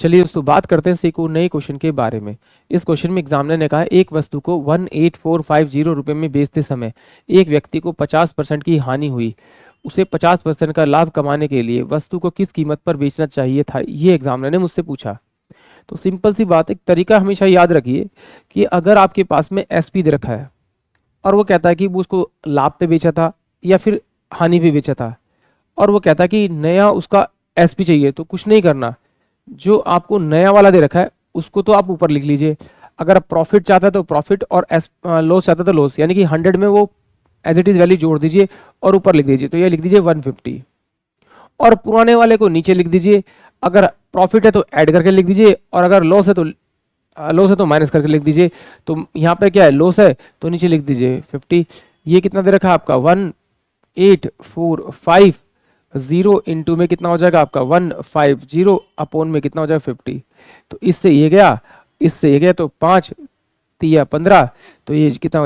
चलिए दोस्तों बात करते हैं सीखो नए क्वेश्चन के बारे में। इस क्वेश्चन में एग्जामिनर ने कहा एक वस्तु को 18450 रुपये में बेचते समय एक व्यक्ति को 50% की हानि हुई। उसे 50% का लाभ कमाने के लिए वस्तु को किस कीमत पर बेचना चाहिए था, ये एग्जामिनर ने मुझसे पूछा। तो सिंपल सी बात, एक तरीका हमेशा याद रखिए कि अगर आपके पास में एसपी दे रखा है और वो कहता है कि वो उसको लाभ पे बेचा था या फिर हानि पे बेचा था, और वो कहता है कि नया उसका एसपी चाहिए, तो कुछ नहीं करना, जो आपको नया वाला दे रखा है उसको तो आप ऊपर लिख लीजिए। अगर आप प्रॉफिट चाहता है तो प्रॉफिट, और लॉस चाहता है तो लॉस, यानी कि 100 में वो एज इट इज वैल्यू जोड़ दीजिए और ऊपर लिख दीजिए। तो ये लिख दीजिए 150, और पुराने वाले को नीचे लिख दीजिए। अगर प्रॉफिट है तो ऐड करके लिख दीजिए, और अगर लॉस है तो माइनस करके लिख दीजिए। तो यहाँ पे क्या है, लॉस है तो नीचे लिख दीजिए 50। ये कितना दे रखा है आपका 1845 इंटू में कितना हो जाएगा आपका 150 अपोन में कितना हो जाएगा 50। तो इससे ये गया, इससे ये गया, तो 5 तिया 15, तो ये कितना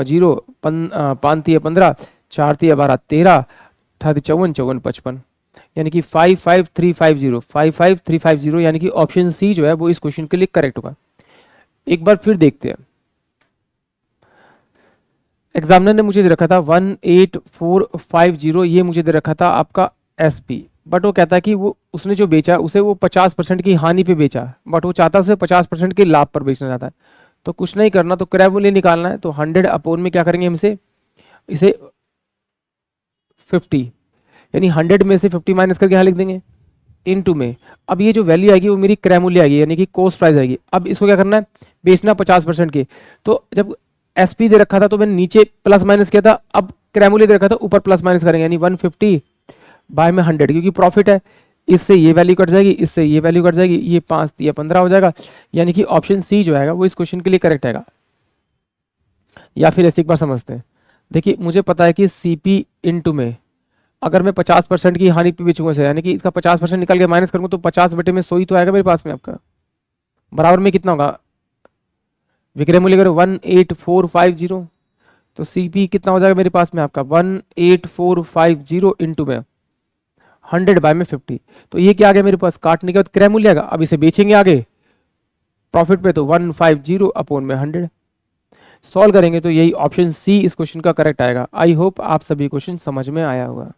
5 तिया 15, 4 तिया 12 13, 18 54 54 55, यानी कि 55350 यानी कि ऑप्शन सी जो है वो इस क्वेश्चन के लिए करेक्ट होगा। एक बार फिर देखते हैं। एग्जामिनर ने मुझे दे रखा था 18450, ये मुझे दे रखा था आपका एसपी, बट वो कहता है कि वो उसने जो बेचा उसे वो 50% की हानि पे बेचा, बट वो चाहता है उसे 50% के लाभ पर बेचना चाहता है। तो कुछ नहीं करना, तो क्रय मूल्य निकालना है। तो 100 अपोन में क्या करेंगे, हमसे इसे 50, यानी 100 में से 50 माइनस करके यहाँ लिख देंगे इनटू में। अब ये जो वैल्यू आएगी वो मेरी क्रय मूल्य आएगी, यानी कि कॉस्ट प्राइस आएगी। अब इसको क्या करना है, बेचना 50% के। तो जब एसपी दे रखा था तो मैंने नीचे प्लस माइनस किया था, अब क्रय मूल्य दे रखा था ऊपर प्लस माइनस करेंगे, यानी 150 बाय में 100, क्योंकि प्रॉफिट है, इससे ये वैल्यू कट जाएगी, इससे ये वैल्यू कट जाएगी, ये 5 या 15 हो जाएगा, यानी कि ऑप्शन सी जो आएगा वो इस क्वेश्चन के लिए करेक्ट आएगा। या फिर ऐसे एक बार समझते हैं। देखिए मुझे पता है कि सीपी इनटू में अगर मैं 50% की हानि पे बेचूंगा से, यानी कि इसका 50% निकाल के माइनस करूंगा तो 50 बटे में 100 ही तो आएगा मेरे पास में आपका, बराबर में कितना होगा, विक्रय मूल्य करो 18450, तो सीपी कितना हो जाएगा मेरे पास में आपका 18450 इंटू में 100 बाय में 50। तो ये क्या आ गया मेरे पास, काटने के बाद क्रय मूल्य आएगा। अब इसे बेचेंगे आगे प्रॉफिट पे, तो 150 अपोन में 100। सॉल्व करेंगे तो यही ऑप्शन सी इस क्वेश्चन का करेक्ट आएगा। आई होप आप सभी क्वेश्चन समझ में आया होगा।